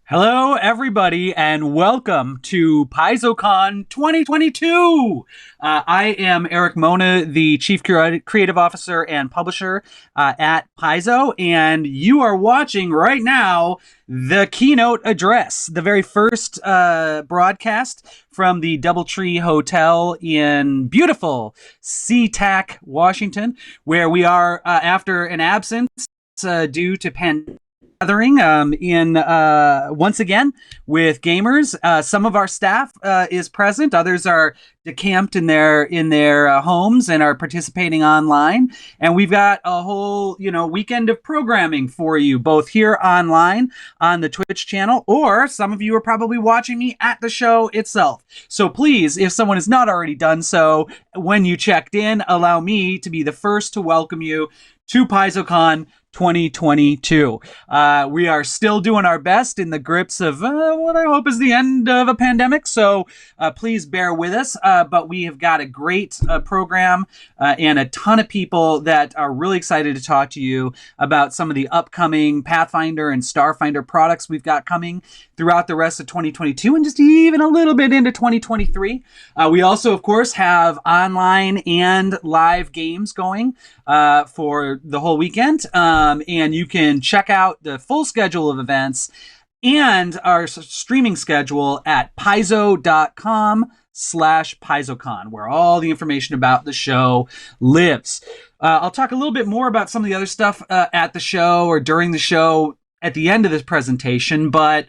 Hello, everybody, and welcome to PaizoCon 2022. I am Erik Mona, the Chief Creative Officer and Publisher at Paizo, and you are watching right now the keynote address, the very first broadcast from the Doubletree Hotel in beautiful SeaTac, Washington, where we are after an absence due to pandemic. Gathering in once again with gamers. Some of our staff is present. Others are decamped in their homes and are participating online. And we've got a whole weekend of programming for you, both here online on the Twitch channel, or some of you are probably watching me at the show itself. So please, if someone has not already done so, when you checked in, allow me to be the first to welcome you to PaizoCon 2022. We are still doing our best in the grips of what I hope is the end of a pandemic, so please bear with us. But we have got a great program and a ton of people that are really excited to talk to you about some of the upcoming Pathfinder and Starfinder products we've got coming throughout the rest of 2022 and just even a little bit into 2023. We also, of course, have online and live games going for the whole weekend. And you can check out the full schedule of events and our streaming schedule at paizo.com/PaizoCon, where all the information about the show lives. I'll talk a little bit more about some of the other stuff at the show or during the show at the end of this presentation, but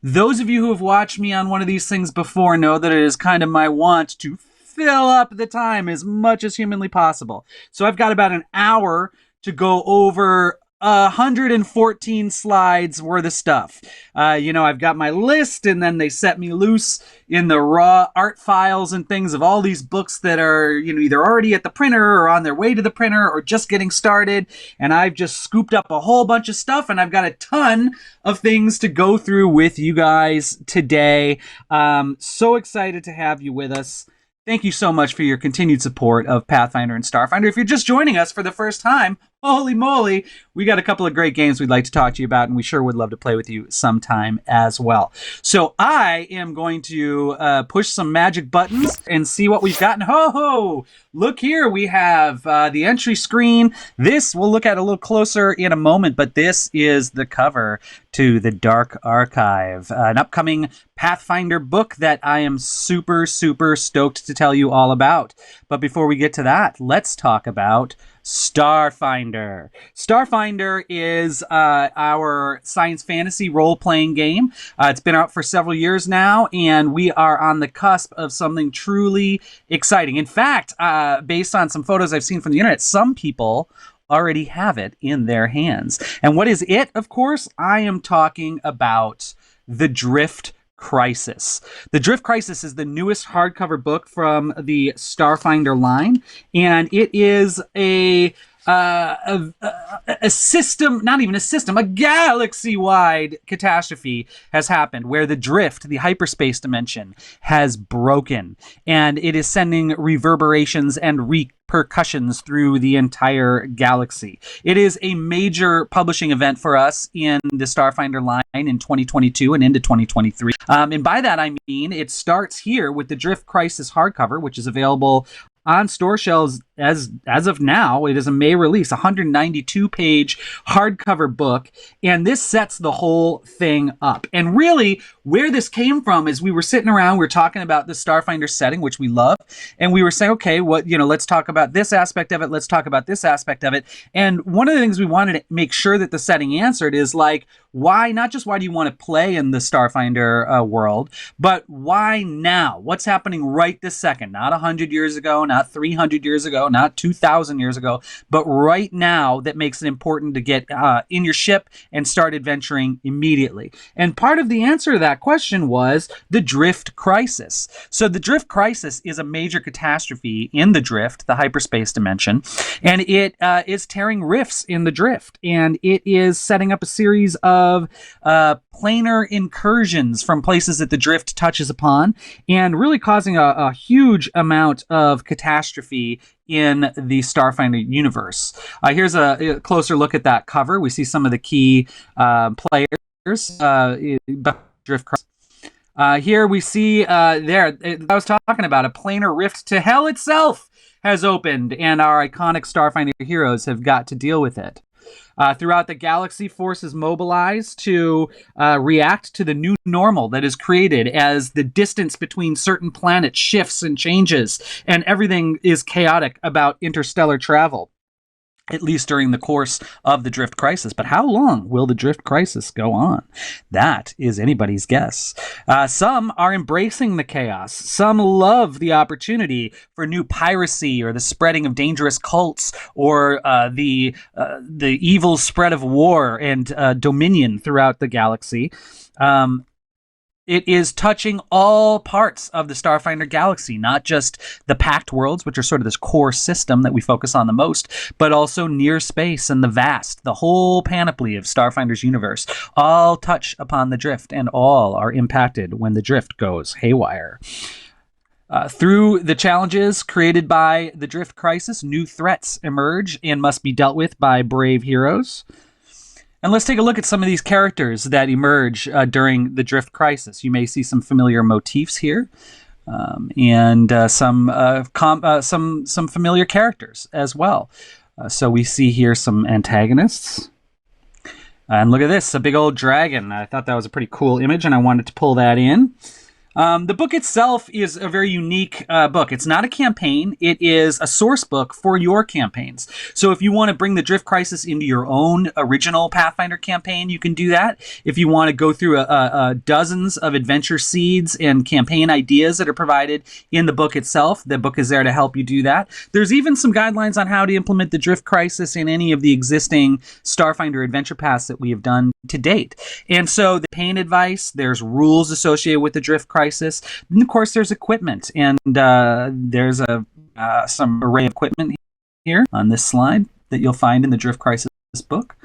those of you who have watched me on one of these things before know that it is kind of my want to fill up the time as much as humanly possible. So I've got about an hour to go over 114 slides worth of stuff. I've got my list, and then they set me loose in the raw art files and things of all these books that are, either already at the printer or on their way to the printer or just getting started. And I've just scooped up a whole bunch of stuff, and I've got a ton of things to go through with you guys today. So excited to have you with us. Thank you so much for your continued support of Pathfinder and Starfinder. If you're just joining us for the first time, holy moly, we got a couple of great games we'd like to talk to you about, and we sure would love to play with you sometime as well. So I am going to push some magic buttons and see what we've gotten. Ho! Look here, we have the entry screen. This we'll look at a little closer in a moment, but this is the cover to the Dark Archive, an upcoming Pathfinder book that I am super, super stoked to tell you all about. But before we get to that, let's talk about Starfinder. Starfinder is our science fantasy role-playing game. It's been out for several years now, and we are on the cusp of something truly exciting. In fact, based on some photos I've seen from the internet, some people already have it in their hands. And what is it? Of course, I am talking about The Drift Crisis. The Drift Crisis is the newest hardcover book from the Starfinder line, and it is a system, not even a system, a galaxy-wide catastrophe has happened where the drift, the hyperspace dimension, has broken, and it is sending reverberations and repercussions through the entire galaxy. It is a major publishing event for us in the Starfinder line in 2022 and into 2023. And by that I mean it starts here with the Drift Crisis hardcover, which is available on store shelves as of now. It is a May release, 192-page hardcover book, and this sets the whole thing up. And really, where this came from is we were sitting around, we were talking about the Starfinder setting, which we love, and we were saying, okay, let's talk about this aspect of it, let's talk about this aspect of it. And one of the things we wanted to make sure that the setting answered is why, not just why do you want to play in the Starfinder world, but why now? What's happening right this second? Not 100 years ago, not 300 years ago, not 2,000 years ago, but right now that makes it important to get in your ship and start adventuring immediately. And part of the answer to that question was the Drift Crisis. So the Drift Crisis is a major catastrophe in the Drift, the hyperspace dimension, and it is tearing rifts in the Drift, and it is setting up a series of planar incursions from places that the Drift touches upon, and really causing a huge amount of catastrophe in the Starfinder universe. Here's a closer look at that cover. We see some of the key players Drift Crisis. Here we see I was talking about a planar rift to hell itself has opened, and our iconic Starfinder heroes have got to deal with it. Throughout the galaxy, forces mobilize to react to the new normal that is created as the distance between certain planets shifts and changes, and everything is chaotic about interstellar travel, at least during the course of the Drift Crisis. But how long will the Drift Crisis go on? That is anybody's guess. Some are embracing the chaos. Some love the opportunity for new piracy or the spreading of dangerous cults or the evil spread of war and dominion throughout the galaxy. It is touching all parts of the Starfinder galaxy, not just the Pact Worlds, which are sort of this core system that we focus on the most, but also near space and the vast, the whole panoply of Starfinder's universe, all touch upon the Drift, and all are impacted when the Drift goes haywire. Through the challenges created by the Drift Crisis, new threats emerge and must be dealt with by brave heroes. And let's take a look at some of these characters that emerge during the Drift Crisis. You may see some familiar motifs here, and some familiar characters as well. So we see here some antagonists. And look at this, a big old dragon. I thought that was a pretty cool image, and I wanted to pull that in. The book itself is a very unique book. It's not a campaign. It is a source book for your campaigns. So if you want to bring the Drift Crisis into your own original Pathfinder campaign, you can do that. If you want to go through dozens of adventure seeds and campaign ideas that are provided in the book itself, the book is there to help you do that. There's even some guidelines on how to implement the Drift Crisis in any of the existing Starfinder adventure paths that we have done to date. And so the campaign advice, there's rules associated with the Drift Crisis. And of course, there's equipment, and there's some array of equipment here on this slide that you'll find in the Drift Crisis book.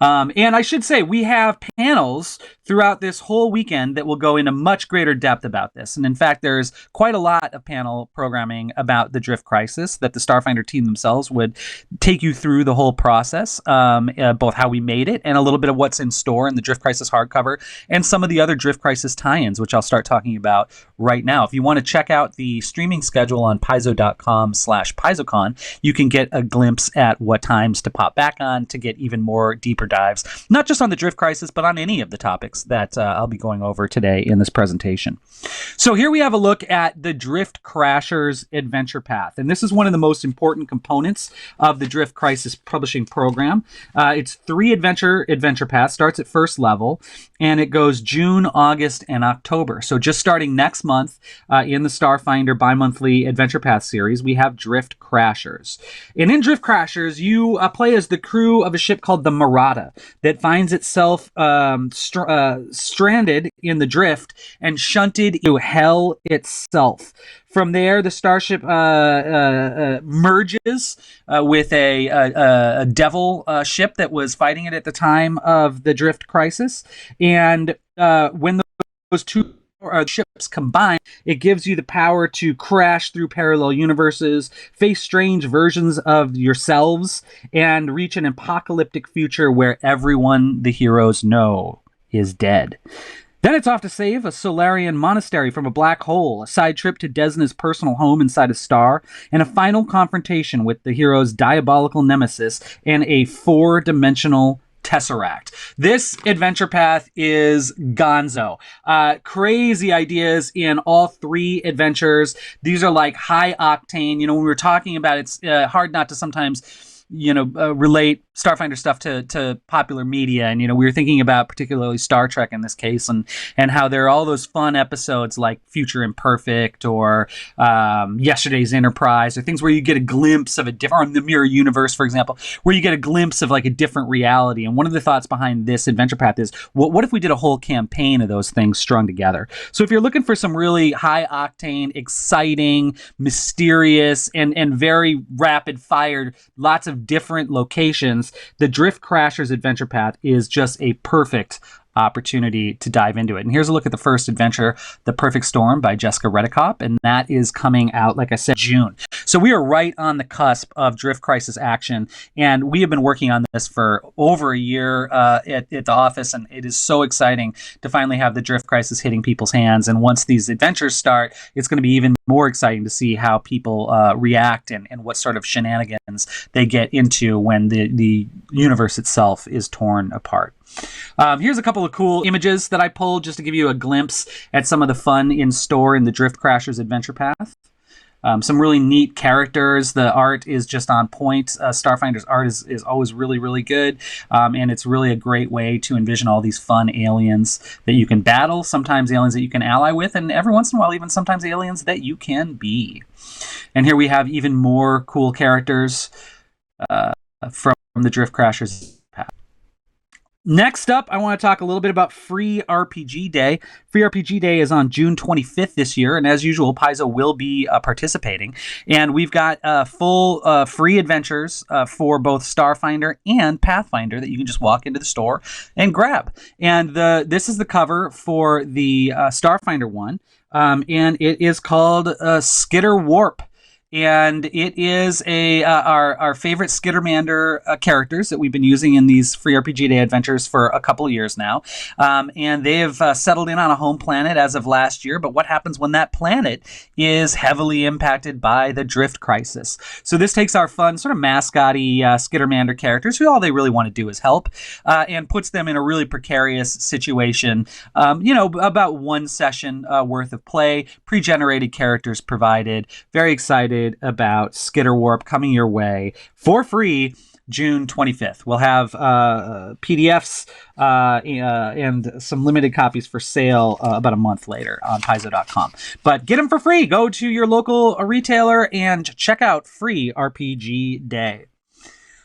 And I should say, we have panels throughout this whole weekend that will go into much greater depth about this. And in fact, there's quite a lot of panel programming about the Drift Crisis that the Starfinder team themselves would take you through the whole process, both how we made it and a little bit of what's in store in the Drift Crisis hardcover and some of the other Drift Crisis tie-ins, which I'll start talking about right now. If you want to check out the streaming schedule on Paizo.com/PaizoCon, you can get a glimpse at what times to pop back on to get even more deeper dives, not just on the Drift Crisis, but on any of the topics that I'll be going over today in this presentation. So here we have a look at the Drift Crashers Adventure Path, and this is one of the most important components of the Drift Crisis publishing program. It's 3 adventure paths, starts at first level, and it goes June, August, and October. So just starting next month in the Starfinder bi-monthly Adventure Path series, we have Drift Crashers. And in Drift Crashers, you play as the crew of a ship called the Marauder that finds itself stranded in the Drift and shunted into hell itself. From there, the starship merges with a devil ship that was fighting it at the time of the Drift Crisis. And when those two ships combine, it gives you the power to crash through parallel universes, face strange versions of yourselves, and reach an apocalyptic future where everyone the heroes know is dead. Then it's off to save a Solarian monastery from a black hole, a side trip to Desna's personal home inside a star, and a final confrontation with the hero's diabolical nemesis and a 4-dimensional Tesseract. This adventure path is gonzo. Crazy ideas in all 3 adventures. These are like high octane. You know, when we were talking about it, it's hard not to sometimes, relate Starfinder stuff to popular media. And, we were thinking about particularly Star Trek in this case, and how there are all those fun episodes like Future Imperfect or Yesterday's Enterprise, or things where you get a glimpse of a different, or the Mirror Universe, for example, where you get a glimpse of like a different reality. And one of the thoughts behind this adventure path is, what if we did a whole campaign of those things strung together? So if you're looking for some really high octane, exciting, mysterious, and very rapid fired, lots of different locations, the Drift Crashers Adventure Path is just a perfect opportunity to dive into it. And here's a look at the first adventure, The Perfect Storm by Jessica Redekop, and that is coming out, like I said, June. So we are right on the cusp of Drift Crisis action, and we have been working on this for over a year at the office, and it is so exciting to finally have the Drift Crisis hitting people's hands. And once these adventures start, it's going to be even more exciting to see how people react and what sort of shenanigans they get into when the universe itself is torn apart. Here's a couple of cool images that I pulled just to give you a glimpse at some of the fun in store in the Drift Crashers Adventure Path. Some really neat characters. The art is just on point. Starfinder's art is always really, really good. And it's really a great way to envision all these fun aliens that you can battle, sometimes aliens that you can ally with, and every once in a while, even sometimes aliens that you can be. And here we have even more cool characters from the Drift Crashers. Next up, I want to talk a little bit about Free RPG Day. Free RPG Day is on June 25th this year, and as usual, Paizo will be participating. And we've got full free adventures for both Starfinder and Pathfinder that you can just walk into the store and grab. And this is the cover for the Starfinder one, and it is called Skitter Warp. And it is our favorite Skittermander characters that we've been using in these Free RPG Day adventures for a couple of years now. And they have settled in on a home planet as of last year. But what happens when that planet is heavily impacted by the Drift Crisis? So this takes our fun, sort of mascot-y Skittermander characters, who all they really want to do is help, and puts them in a really precarious situation. About one session worth of play, pre-generated characters provided. Very excited about Skitter Warp coming your way for free June 25th. We'll have PDFs and some limited copies for sale about a month later on Paizo.com. But get them for free. Go to your local retailer and check out Free RPG Day.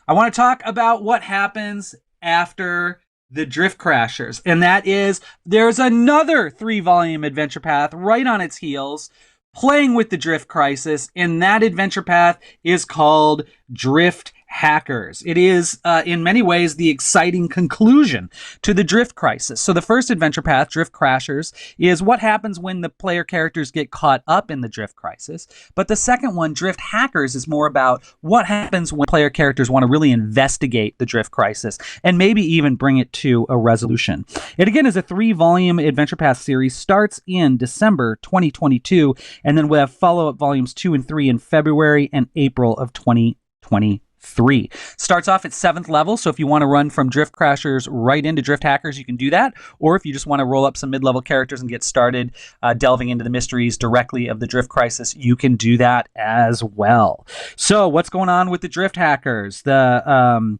I want to talk about what happens after the Drift Crashers, and that is there's another 3-volume adventure path right on its heels, playing with the Drift Crisis, and that adventure path is called Drift Hackers. It is, in many ways, the exciting conclusion to the Drift Crisis. So the first adventure path, Drift Crashers, is what happens when the player characters get caught up in the Drift Crisis. But the second one, Drift Hackers, is more about what happens when player characters want to really investigate the Drift Crisis and maybe even bring it to a resolution. It, again, is a 3-volume adventure path series, starts in December 2022, and then we'll have follow-up volumes 2 and 3 in February and April of 2023. Starts off at 7th level, so if you want to run from Drift Crashers right into Drift Hackers, you can do that. Or if you just want to roll up some mid-level characters and get started delving into the mysteries directly of the Drift Crisis, you can do that as well. So what's going on with the Drift Hackers? The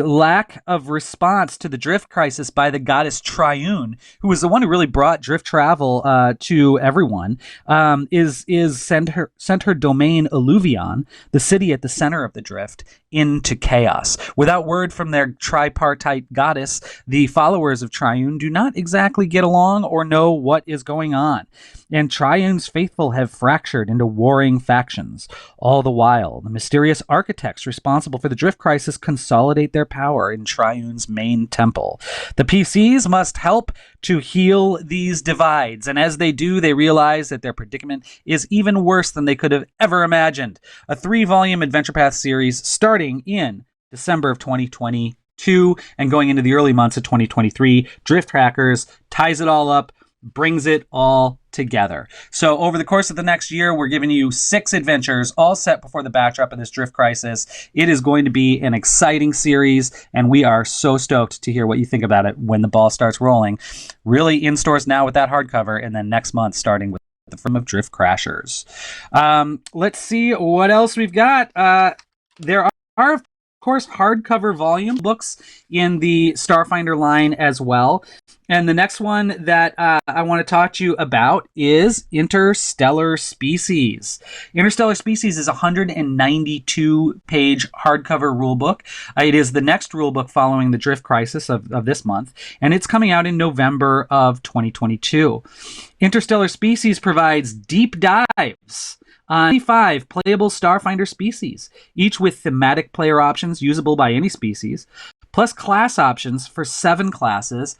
lack of response to the Drift Crisis by the goddess Triune, who was the one who really brought drift travel to everyone, is sent her domain Illuvion, the city at the center of the drift, into chaos. Without word from their tripartite goddess, the followers of Triune do not exactly get along or know what is going on. And Triune's faithful have fractured into warring factions. All the while, the mysterious architects responsible for the Drift Crisis consolidate their power in Triune's main temple. The PCs must help to heal these divides, and as they do, they realize that their predicament is even worse than they could have ever imagined. A 3-volume Adventure Path series starting in December of 2022 and going into the early months of 2023. Drift Hackers ties it all up, brings it all together. So over the course of the next year, we're giving you 6 adventures, all set before the backdrop of this Drift Crisis. It is going to be an exciting series, and we are so stoked to hear what you think about it when the ball starts rolling. Really in stores now with that hardcover, and then next month starting with the film of Drift Crashers. Let's see what else we've got. There are, of course, hardcover volume books in the Starfinder line as well. And the next one that I want to talk to you about is Interstellar Species. Interstellar Species is a 192-page hardcover rulebook. It is the next rulebook following the Drift Crisis of this month, and it's coming out in November of 2022. Interstellar Species provides deep dives on 25 playable Starfinder species, each with thematic player options usable by any species, plus class options for 7 classes,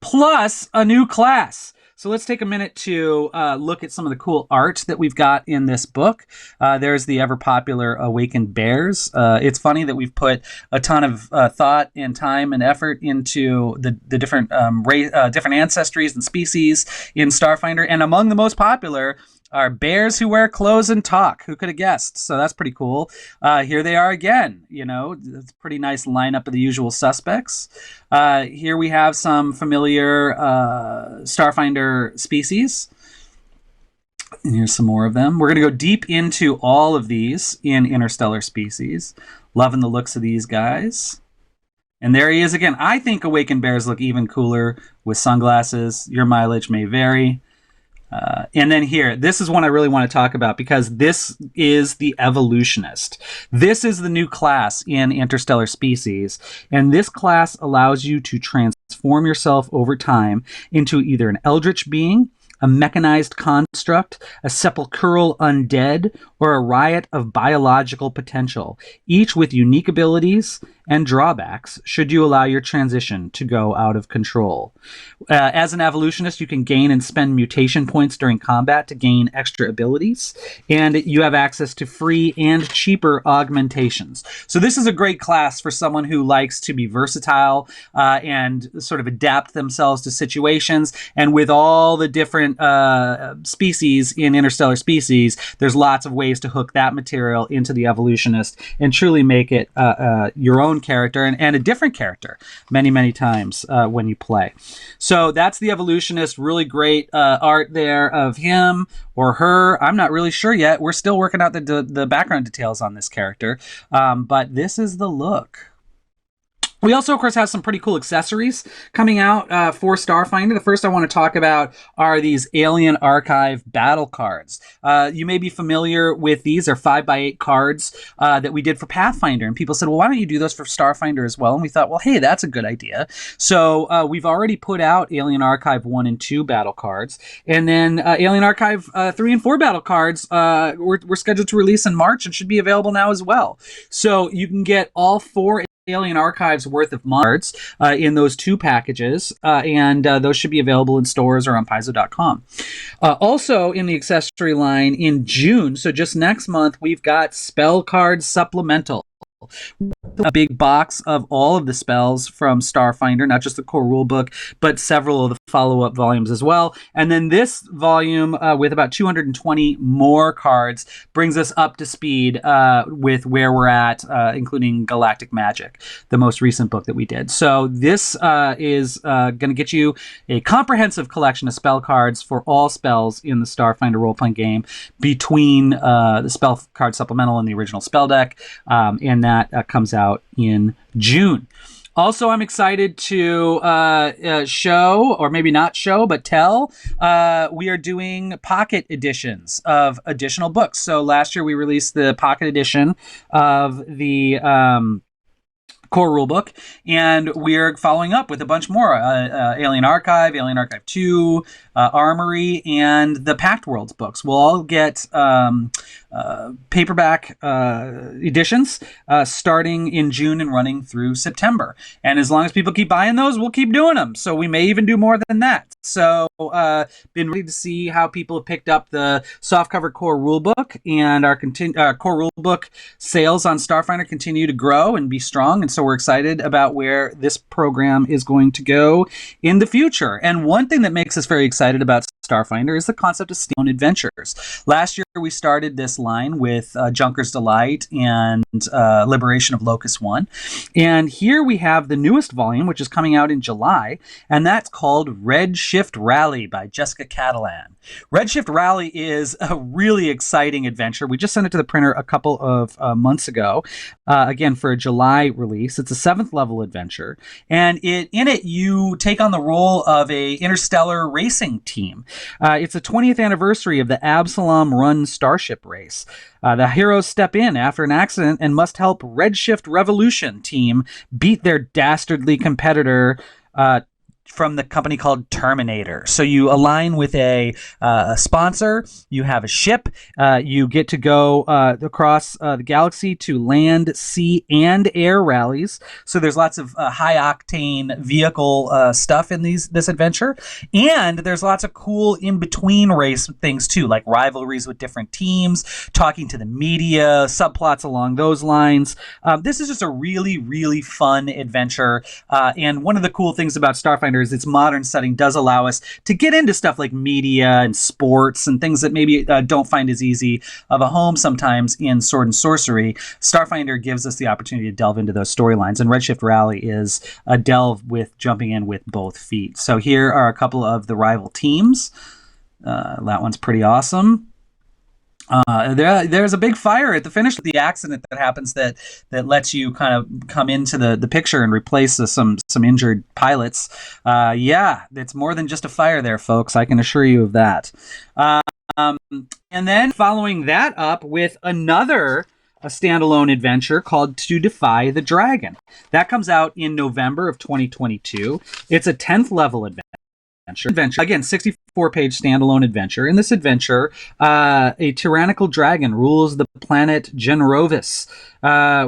plus a new class. So let's take a minute to look at some of the cool art that we've got in this book. There's the ever popular Awakened Bears. It's funny that we've put a ton of thought and time and effort into the different different ancestries and species in Starfinder, and among the most popular are bears who wear clothes and talk. Who could have guessed? So that's pretty cool. Here they are again. You know, it's a pretty nice lineup of the usual suspects. Here we have some familiar Starfinder species. And here's some more of them. We're going to go deep into all of these in Interstellar Species. Loving the looks of these guys. And there he is again. I think Awakened Bears look even cooler with sunglasses. Your mileage may vary. And then here, this is one I really want to talk about because this is the Evolutionist. This is the new class in Interstellar Species. And this class allows you to transform yourself over time into either an eldritch being, a mechanized construct, a sepulchral undead, or a riot of biological potential, each with unique abilities and drawbacks should you allow your transition to go out of control. As an evolutionist, you can gain and spend mutation points during combat to gain extra abilities, and you have access to free and cheaper augmentations. So this is a great class for someone who likes to be versatile and sort of adapt themselves to situations, and with all the different species in Interstellar Species, there's lots of ways to hook that material into the evolutionist and truly make it your own character and a different character many times when you play. So that's the evolutionist. Really great art there of him or her. I'm not really sure yet. We're still working out the background details on this character, but this is the look. We also, of course, have some pretty cool accessories coming out for Starfinder. The first I want to talk about are these Alien Archive battle cards. You may be familiar with these. They're 5x8 cards that we did for Pathfinder. And people said, well, why don't you do those for Starfinder as well? And we thought, well, hey, that's a good idea. So we've already put out Alien Archive 1 and 2 battle cards. And then Alien Archive 3 and 4 battle cards we're scheduled to release in March and should be available now as well. So you can get all 4 Alien Archives worth of cards in those 2 packages, and those should be available in stores or on Paizo.com. Also in the accessory line in June, so just next month, we've got Spell Card Supplemental. A big box of all of the spells from Starfinder, not just the core rulebook, but several of the follow-up volumes as well. And then this volume, with about 220 more cards, brings us up to speed with where we're at, including Galactic Magic, the most recent book that we did. So this is going to get you a comprehensive collection of spell cards for all spells in the Starfinder role-playing game between the spell card supplemental and the original spell deck, and that comes out in June. Also, I'm excited to show, or maybe not show, but tell, we are doing pocket editions of additional books. So last year we released the pocket edition of the core rulebook, and we're following up with a bunch more. Alien Archive 2, Armory, and the Pact Worlds books. We'll all get paperback editions starting in June and running through September. And as long as people keep buying those, we'll keep doing them. So we may even do more than that. So been ready to see how people have picked up the softcover core rulebook, and our core rulebook sales on Starfinder continue to grow and be strong. And so we're excited about where this program is going to go in the future. And one thing that makes us very excited about Starfinder is the concept of standalone adventures. Last year, we started this line with Junker's Delight and Liberation of Locus 1. And here we have the newest volume, which is coming out in July, and that's called Redshift Rally by Jessica Catalan. Redshift Rally is a really exciting adventure. We just sent it to the printer a couple of months ago, again, for a July release. It's a 7th level adventure, and in it, you take on the role of a interstellar racing team. It's the 20th anniversary of the Absalom Run Starship race. The heroes step in after an accident and must help Redshift Revolution team beat their dastardly competitor from the company called Terminator. So you align with a sponsor, you have a ship, you get to go across the galaxy to land, sea, and air rallies. So there's lots of high-octane vehicle stuff in this adventure. And there's lots of cool in-between race things, too, like rivalries with different teams, talking to the media, subplots along those lines. This is just a really, really fun adventure. And one of the cool things about Starfinder is its modern setting does allow us to get into stuff like media and sports and things that maybe don't find as easy of a home sometimes in Sword and Sorcery. Starfinder gives us the opportunity to delve into those storylines, and Redshift Rally is a delve with jumping in with both feet. So here are a couple of the rival teams. That one's pretty awesome. There's a big fire at the finish of the accident that happens that lets you kind of come into the picture and replace some injured pilots. Yeah, it's more than just a fire there, folks. I can assure you of that. And then following that up with a standalone adventure called To Defy the Dragon. That comes out in November of 2022. It's a 10th level adventure. Again, 64-page standalone adventure. In this adventure, a tyrannical dragon rules the planet Genrovis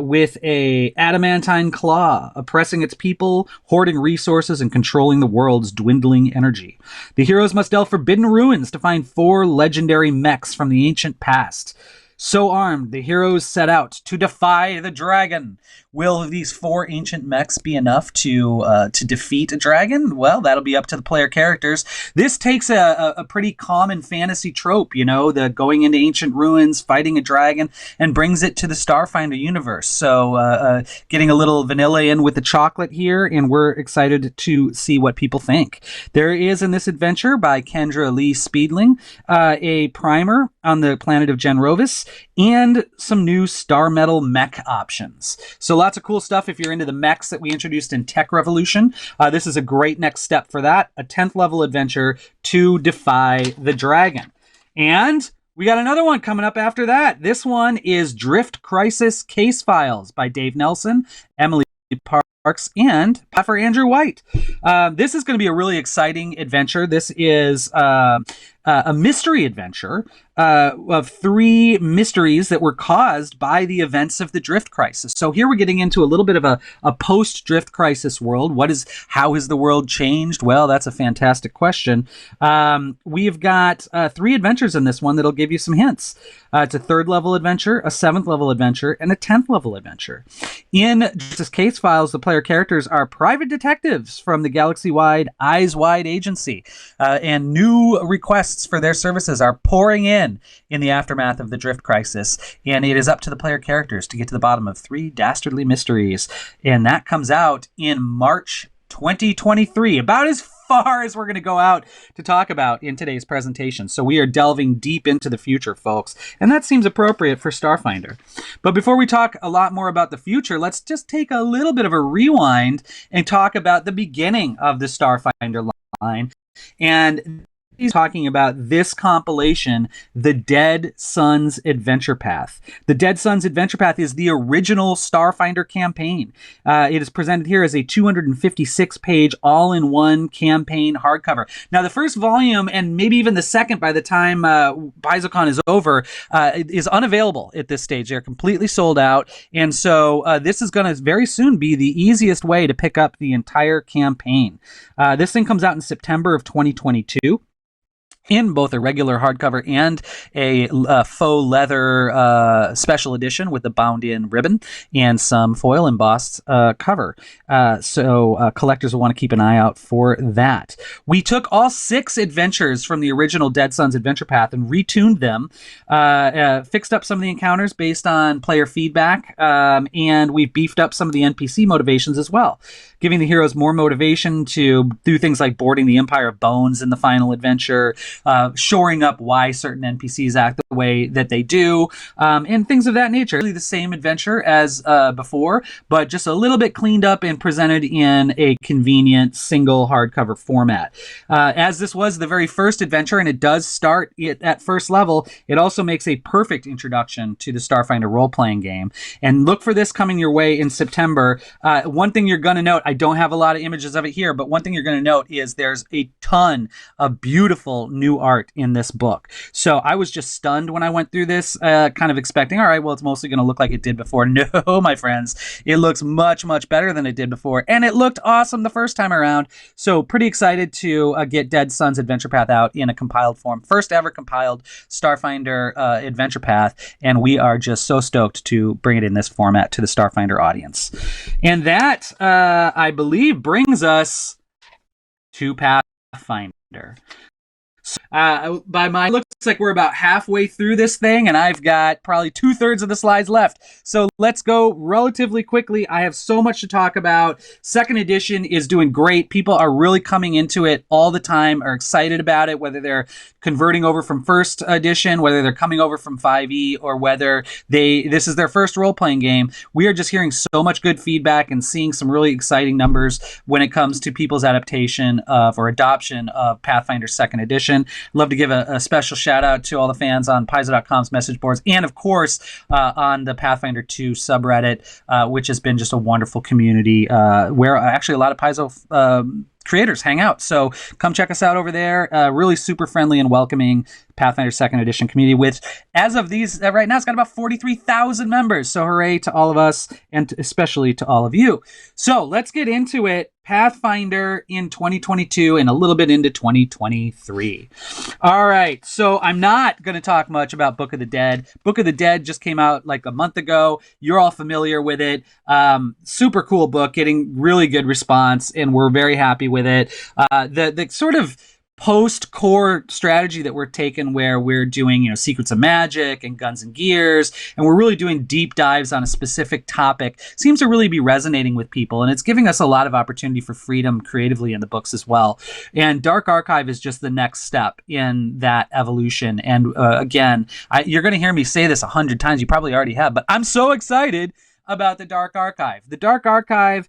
with a adamantine claw, oppressing its people, hoarding resources, and controlling the world's dwindling energy. The heroes must delve forbidden ruins to find 4 legendary mechs from the ancient past. So armed, the heroes set out to defy the dragon. Will these 4 ancient mechs be enough to defeat a dragon? Well, that'll be up to the player characters. This takes a pretty common fantasy trope, the going into ancient ruins, fighting a dragon, and brings it to the Starfinder universe. So getting a little vanilla in with the chocolate here, and we're excited to see what people think. There is in this adventure by Kendra Lee Speedling a primer on the planet of Genrovis and some new Star Metal mech options. So lots of cool stuff if you're into the mechs that we introduced in Tech Revolution. This is a great next step for that. A 10th level adventure To Defy the Dragon. And we got another one coming up after that. This one is Drift Crisis Case Files by Dave Nelson, Emily Parks, and for Andrew White. This is going to be a really exciting adventure. This is a mystery adventure of 3 mysteries that were caused by the events of the Drift Crisis. So here we're getting into a little bit of a post-Drift Crisis world. How has the world changed? Well, that's a fantastic question. We've got 3 adventures in this one that'll give you some hints. It's a 3rd level adventure, a 7th level adventure, and a 10th level adventure. In Justice Case Files, the player characters are private detectives from the galaxy-wide Eyes Wide Agency, and new requests for their services are pouring in the aftermath of the Drift Crisis, and it is up to the player characters to get to the bottom of 3 dastardly mysteries, and that comes out in March 2023, about as far as we're going to go out to talk about in today's presentation. So we are delving deep into the future, folks, and that seems appropriate for Starfinder. But before we talk a lot more about the future, let's just take a little bit of a rewind and talk about the beginning of the Starfinder line. And he's talking about this compilation, The Dead Suns Adventure Path. The Dead Suns Adventure Path is the original Starfinder campaign. It is presented here as a 256-page all-in-one campaign hardcover. Now, the first volume, and maybe even the second by the time PaizoCon is over, is unavailable at this stage. They're completely sold out. And so this is going to very soon be the easiest way to pick up the entire campaign. This thing comes out in September of 2022. In both a regular hardcover and a faux leather special edition with a bound-in ribbon and some foil embossed cover. So collectors will want to keep an eye out for that. We took all 6 adventures from the original Dead Suns Adventure Path and retuned them, fixed up some of the encounters based on player feedback, and we've beefed up some of the NPC motivations as well, giving the heroes more motivation to do things like boarding the Empire of Bones in the final adventure, shoring up why certain NPCs act the way that they do, and things of that nature. Really the same adventure as before, but just a little bit cleaned up and presented in a convenient single hardcover format. As this was the very first adventure, and it does start at first level, it also makes a perfect introduction to the Starfinder role-playing game. And look for this coming your way in September. One thing you're going to note, I don't have a lot of images of it here, but one thing you're going to note is there's a ton of beautiful new art in this book. So I was just stunned when I went through this, kind of expecting, all right, well, it's mostly going to look like it did before. No, my friends, it looks much, much better than it did before. And it looked awesome the first time around. So pretty excited to get Dead Sun's Adventure Path out in a compiled form. First ever compiled Starfinder Adventure Path. And we are just so stoked to bring it in this format to the Starfinder audience. And that, I believe, brings us to Pathfinder. By my looks like we're about halfway through this thing, and I've got probably 2/3 of the slides left. So let's go relatively quickly. I have so much to talk about. Second edition is doing great. People are really coming into it all the time, are excited about it, whether they're converting over from first edition, whether they're coming over from 5e, or whether this is their first role-playing game. We are just hearing so much good feedback and seeing some really exciting numbers when it comes to people's adaptation of or adoption of Pathfinder second edition. I'd love to give a special shout out to all the fans on Paizo.com's message boards, and of course on the Pathfinder 2 subreddit, which has been just a wonderful community where actually a lot of Paizo creators hang out. So come check us out over there. Really super friendly and welcoming Pathfinder second edition community, which as of these right now, it's got about 43,000 members. So hooray to all of us, and especially to all of you. So let's get into it. Pathfinder in 2022 and a little bit into 2023. All right. So I'm not going to talk much about Book of the Dead. Book of the Dead just came out like a month ago. You're all familiar with it. Super cool book, getting really good response, and we're very happy with it. The sort of post-core strategy that we're taking, where we're doing, Secrets of Magic and Guns and Gears, and we're really doing deep dives on a specific topic, seems to really be resonating with people, and it's giving us a lot of opportunity for freedom creatively in the books as well. And Dark Archive is just the next step in that evolution. And again, you're going to hear me say this 100 times. You probably already have, but I'm so excited about the Dark Archive. The Dark Archive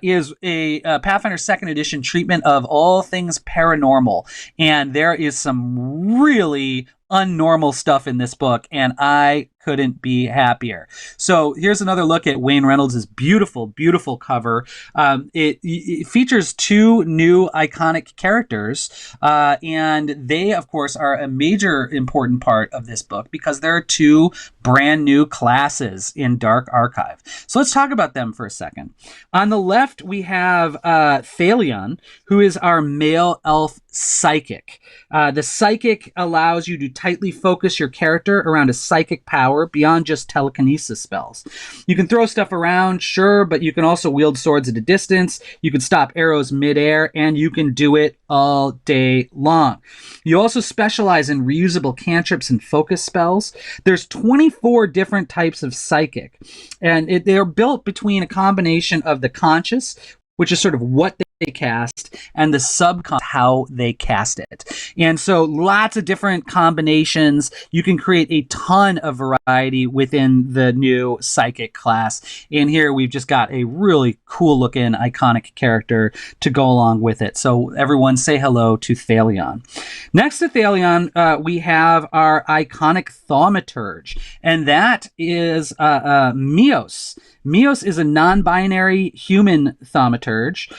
is a Pathfinder second edition treatment of all things paranormal. And there is some really unnormal stuff in this book, and I couldn't be happier. So here's another look at Wayne Reynolds' beautiful, beautiful cover. It features two new iconic characters, and they, of course, are a major important part of this book because there are two brand new classes in Dark Archive. So let's talk about them for a second. On the left, we have Thalion, who is our male elf psychic. The psychic allows you to tightly focus your character around a psychic power beyond just telekinesis spells. You can throw stuff around, sure, but you can also wield swords at a distance. You can stop arrows midair, and you can do it all day long. You also specialize in reusable cantrips and focus spells. There's 24 different types of psychic, and they're built between a combination of the conscious, which is sort of what they cast, and the subconscious, how they cast it. And so lots of different combinations. You can create a ton of variety within the new psychic class. And here we've just got a really cool looking iconic character to go along with it. So everyone say hello to Thalion. Next to Thalion, we have our iconic Thaumaturge, and that is Mios. Mios is a non-binary human thaumaturge.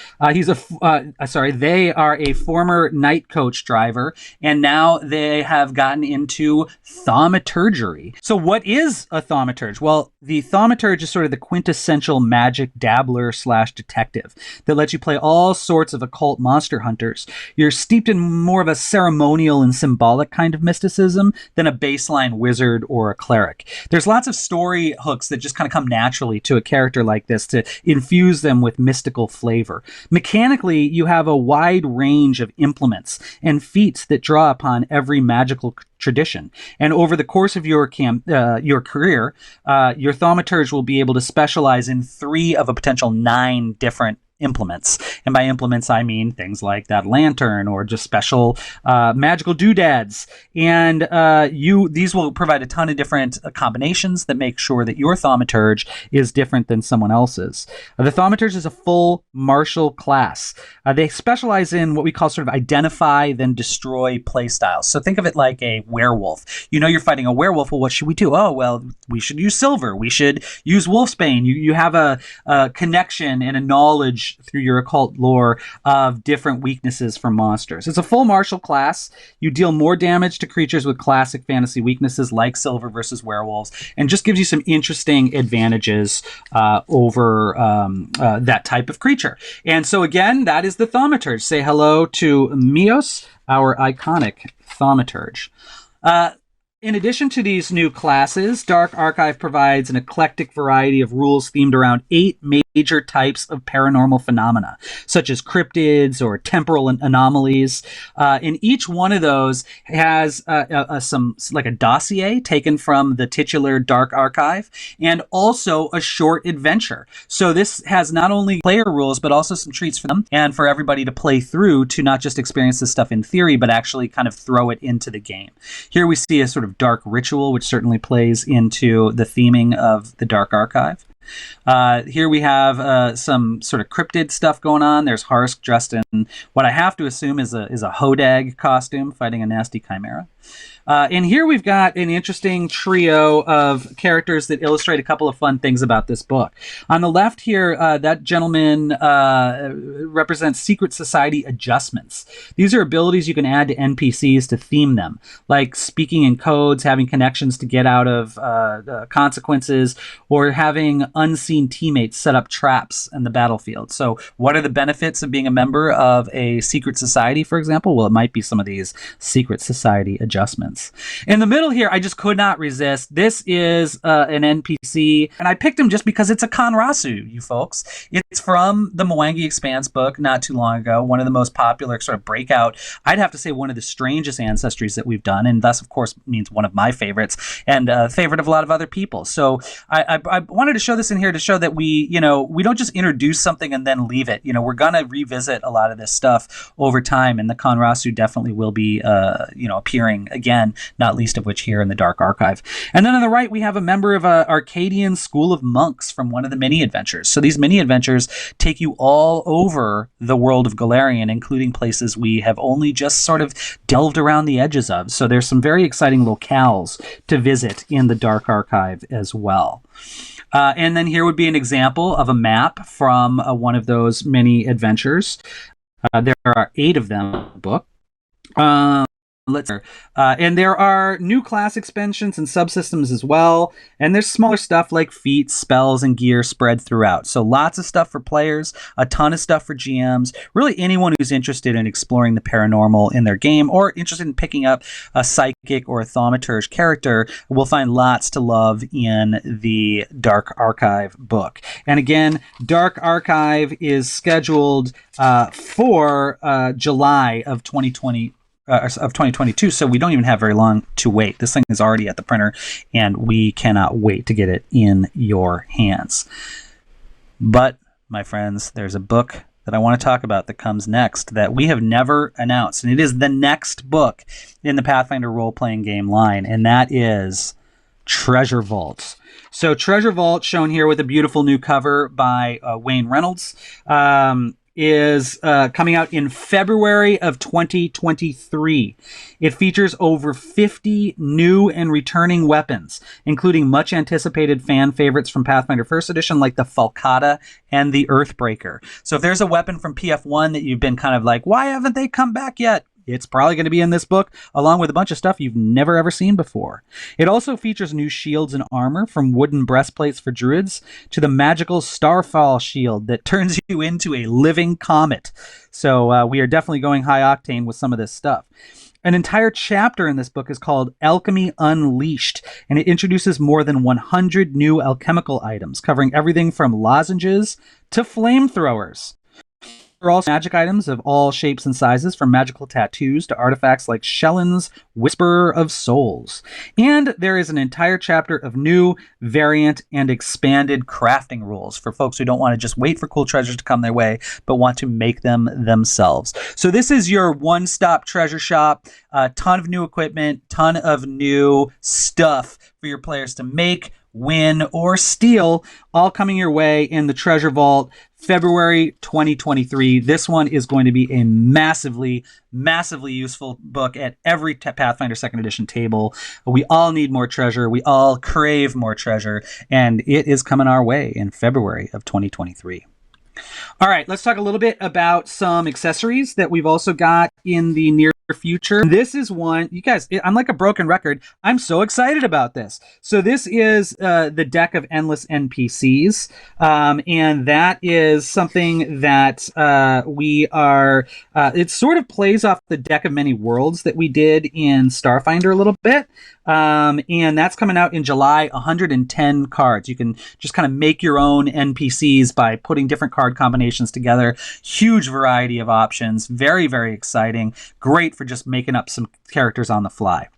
They are a former night coach driver, and now they have gotten into thaumaturgery. So what is a thaumaturge? Well, the thaumaturge is sort of the quintessential magic dabbler / detective that lets you play all sorts of occult monster hunters. You're steeped in more of a ceremonial and symbolic kind of mysticism than a baseline wizard or a cleric. There's lots of story hooks that just kind of come naturally to a character like this to infuse them with mystical flavor. Mechanically, you have a wide range of implements and feats that draw upon every magical tradition. And over the course of your career, your thaumaturge will be able to specialize in 3 of a potential 9 different implements. And by implements, I mean things like that lantern or just special magical doodads. And these will provide a ton of different combinations that make sure that your thaumaturge is different than someone else's. The thaumaturge is a full martial class. They specialize in what we call sort of identify then destroy playstyles. So think of it like a werewolf. You know you're fighting a werewolf. Well, what should we do? Oh, well, we should use silver. We should use wolfsbane. You have a connection and a knowledge through your occult lore of different weaknesses for monsters. It's a full martial class. You deal more damage to creatures with classic fantasy weaknesses like silver versus werewolves, and just gives you some interesting advantages over that type of creature. And so again, that is the thaumaturge. Say hello to Mios, our iconic thaumaturge. In addition to these new classes, Dark Archive provides an eclectic variety of rules themed around 8 major types of paranormal phenomena, such as cryptids or temporal anomalies. And each one of those has some like a dossier taken from the titular Dark Archive, and also a short adventure. So this has not only player rules, but also some treats for them and for everybody to play through to not just experience this stuff in theory, but actually kind of throw it into the game. Here we see a sort of dark ritual, which certainly plays into the theming of the Dark Archive. Here we have some sort of cryptid stuff going on. There's Harsk dressed in what I have to assume is a hodag costume, fighting a nasty chimera. And here we've got an interesting trio of characters that illustrate a couple of fun things about this book. On the left here, that gentleman represents secret society adjustments. These are abilities you can add to NPCs to theme them, like speaking in codes, having connections to get out of consequences, or having unseen teammates set up traps in the battlefield. So what are the benefits of being a member of a secret society, for example? Well, it might be some of these secret society adjustments. In the middle here, I just could not resist. This is an NPC, and I picked him just because it's a Conrasu, you folks. It's from the Mwangi Expanse book not too long ago, one of the most popular sort of breakout, I'd have to say one of the strangest ancestries that we've done, and thus, of course, means one of my favorites, and a favorite of a lot of other people. So I wanted to show this in here to show that we don't just introduce something and then leave it. We're going to revisit a lot of this stuff over time, and the Conrasu definitely will be appearing again, not least of which here in the Dark Archive. And then on the right, we have a member of a Arcadian school of monks from one of the mini adventures. So these mini adventures take you all over the world of Golarion, including places we have only just sort of delved around the edges of. So there's some very exciting locales to visit in the Dark Archive as well. And then here would be an example of a map from one of those mini adventures. There are 8 of them in the book. And there are new class expansions and subsystems as well. And there's smaller stuff like feats, spells, and gear spread throughout. So lots of stuff for players, a ton of stuff for GMs, really anyone who's interested in exploring the paranormal in their game or interested in picking up a psychic or a thaumaturge character will find lots to love in the Dark Archive book. And again, Dark Archive is scheduled for July of 2022, so we don't even have very long to wait. This thing is already at the printer, and we cannot wait to get it in your hands. But, my friends, there's a book that I want to talk about that comes next that we have never announced, and it is the next book in the Pathfinder role-playing game line, and that is Treasure Vault. So Treasure Vault, shown here with a beautiful new cover by Wayne Reynolds, is coming out in February of 2023. It features over 50 new and returning weapons, including much anticipated fan favorites from Pathfinder First Edition like the Falcata and the Earthbreaker. So if there's a weapon from PF1 that you've been kind of like, why haven't they come back yet? It's probably going to be in this book, along with a bunch of stuff you've never ever seen before. It also features new shields and armor, from wooden breastplates for druids to the magical Starfall shield that turns you into a living comet. So we are definitely going high octane with some of this stuff. An entire chapter in this book is called Alchemy Unleashed, and it introduces more than 100 new alchemical items, covering everything from lozenges to flamethrowers. are also magic items of all shapes and sizes, from magical tattoos to artifacts like Shellen's Whisperer of Souls. And there is an entire chapter of new, variant, and expanded crafting rules for folks who don't want to just wait for cool treasures to come their way, but want to make them themselves. So this is your one-stop treasure shop. A ton of new equipment, ton of new stuff for your players to make, win, or steal, all coming your way in the Treasure Vault, February 2023. This one is going to be a massively useful book at every Pathfinder 2nd Edition table. We all need more treasure. We all crave more treasure, and it is coming our way in February of 2023. All right, let's talk a little bit about some accessories that we've also got in the near future. This is one, you guys, I'm like a broken record. I'm so excited about this. So this is the deck of endless NPCs, and that is something that we are, it sort of plays off the deck of many worlds that we did in Starfinder a little bit. And that's coming out in July. 110 cards. You can just kind of make your own NPCs by putting different card combinations together. Huge variety of options. Very, very exciting. Great for just making up some characters on the fly.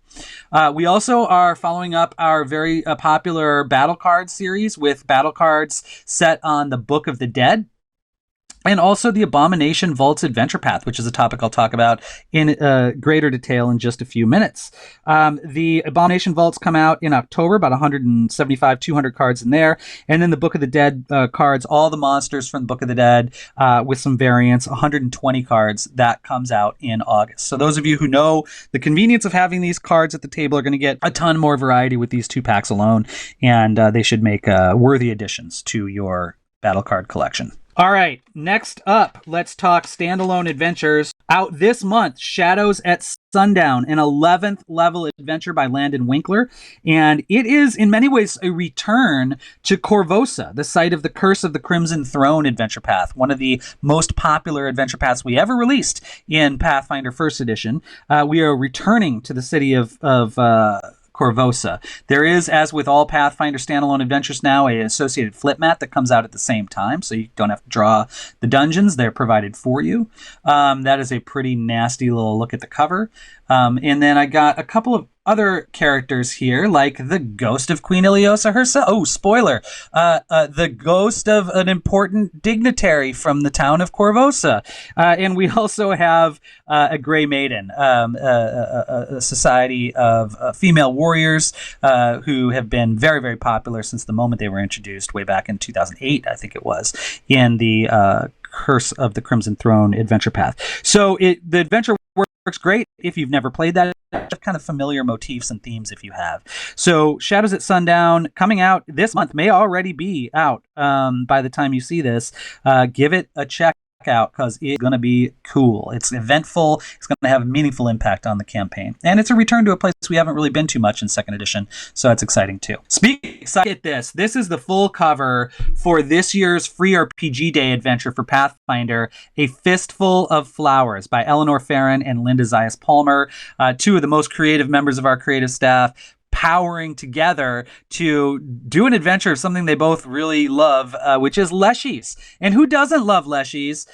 We also are following up our very popular battle card series with battle cards set on the Book of the Dead. And also the Abomination Vault's Adventure Path, which is a topic I'll talk about in greater detail in just a few minutes. The Abomination Vaults come out in October, about 175, 200 cards in there. And then the Book of the Dead cards, all the monsters from the Book of the Dead with some variants, 120 cards, that comes out in August. So those of you who know the convenience of having these cards at the table are going to get a ton more variety with these 2 packs alone. And they should make worthy additions to your battle card collection. All right, next up, let's talk standalone adventures. Out this month, Shadows at Sundown, an 11th level adventure by Landon Winkler. And it is, in many ways, a return to Korvosa, the site of the Curse of the Crimson Throne adventure path, one of the most popular adventure paths we ever released in Pathfinder 1st Edition. We are returning to the city of Korvosa. There is, as with all Pathfinder standalone adventures now, an associated flip mat that comes out at the same time, so you don't have to draw the dungeons. They're provided for you. That is a pretty nasty little look at the cover. And then I got a couple of other characters here, like the ghost of Queen Iliosa herself. Oh, spoiler. The ghost of an important dignitary from the town of Korvosa. And we also have a Grey Maiden, a society of female warriors who have been very, very popular since the moment they were introduced way back in 2008, I think it was, in the Curse of the Crimson Throne adventure path. So the adventure works great if you've never played that. Kind of familiar motifs and themes if you have. So Shadows at Sundown coming out this month, may already be out by the time you see this. Give it a check out because it's going to be cool. It's eventful. It's going to have a meaningful impact on the campaign. And it's a return to a place we haven't really been too much in 2nd edition, so that's exciting too. Speaking of this is the full cover for this year's free RPG Day adventure for Pathfinder, A Fistful of Flowers by Eleanor Farron and Linda Zayas Palmer, 2 of the most creative members of our creative staff, powering together to do an adventure of something they both really love, which is Leshies. And who doesn't love Leshies?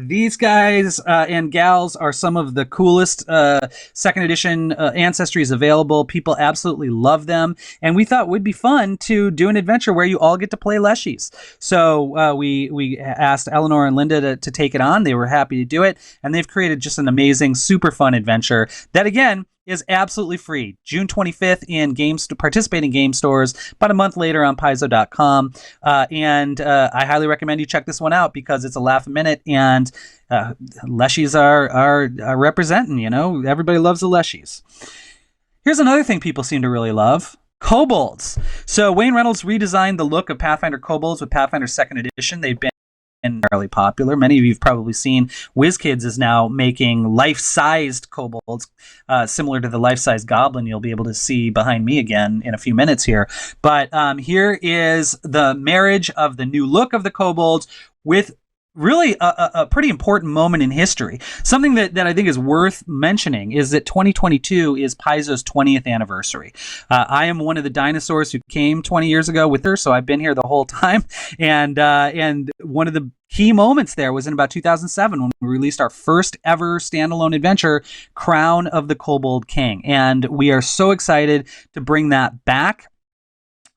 These guys and gals are some of the coolest 2nd edition ancestries available. People absolutely love them. And we thought it would be fun to do an adventure where you all get to play Leshies. So we asked Eleanor and Linda to take it on. They were happy to do it. And they've created just an amazing, super fun adventure that, again, is absolutely free. June 25th in participating game stores, about a month later on Paizo.com. And I highly recommend you check this one out because it's a laugh a minute, and Leshies are representing, you know, everybody loves the Leshies. Here's another thing people seem to really love. Kobolds. So Wayne Reynolds redesigned the look of Pathfinder Kobolds with Pathfinder 2nd Edition. They've been fairly popular. Many of you have probably seen WizKids is now making life-sized kobolds, similar to the life-sized goblin you'll be able to see behind me again in a few minutes here. But here is the marriage of the new look of the kobolds with really a pretty important moment in history. Something that I think is worth mentioning is that 2022 is Paizo's 20th anniversary. I am one of the dinosaurs who came 20 years ago with her, so I've been here the whole time. And one of the key moments there was in about 2007 when we released our first ever standalone adventure, Crown of the Kobold King. And we are so excited to bring that back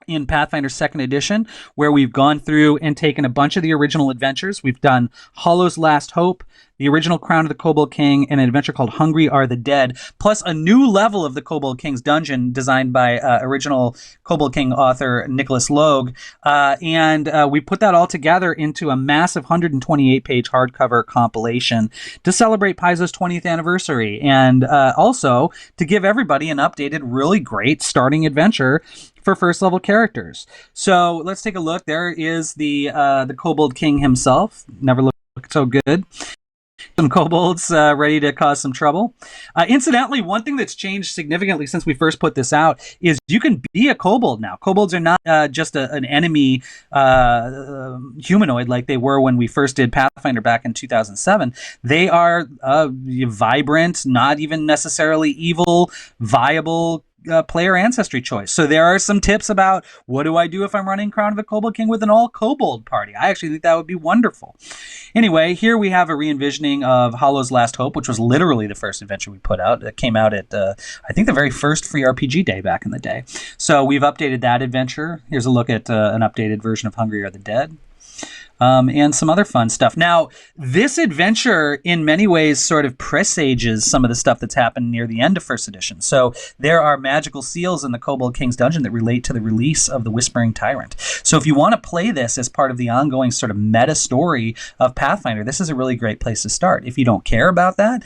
in Pathfinder 2nd Edition, where we've gone through and taken a bunch of the original adventures. We've done Hollow's Last Hope, the original Crown of the Kobold King, and an adventure called Hungry Are the Dead, plus a new level of the Kobold King's dungeon designed by original Kobold King author Nicholas Logue. And we put that all together into a massive 128-page hardcover compilation to celebrate Paizo's 20th anniversary, and also to give everybody an updated, really great starting adventure for first level characters. So let's take a look. There is the Kobold King himself. Never looked so good. Some kobolds ready to cause some trouble. Incidentally, one thing that's changed significantly since we first put this out is you can be a kobold now. Kobolds are not just an enemy humanoid like they were when we first did Pathfinder back in 2007. They are vibrant, not even necessarily evil, viable player ancestry choice. So there are some tips about what do I do if I'm running Crown of the Kobold King with an all kobold party. I actually think that would be wonderful. Anyway, here we have a re-envisioning of Hollow's Last Hope, which was literally the first adventure we put out. It came out at, I think, the very first free RPG day back in the day. So we've updated that adventure. Here's a look at an updated version of Hungry Are the Dead. And some other fun stuff. Now, this adventure, in many ways, sort of presages some of the stuff that's happened near the end of first edition. So there are magical seals in the Kobold King's dungeon that relate to the release of the Whispering Tyrant. So if you want to play this as part of the ongoing sort of meta story of Pathfinder, this is a really great place to start. If you don't care about that,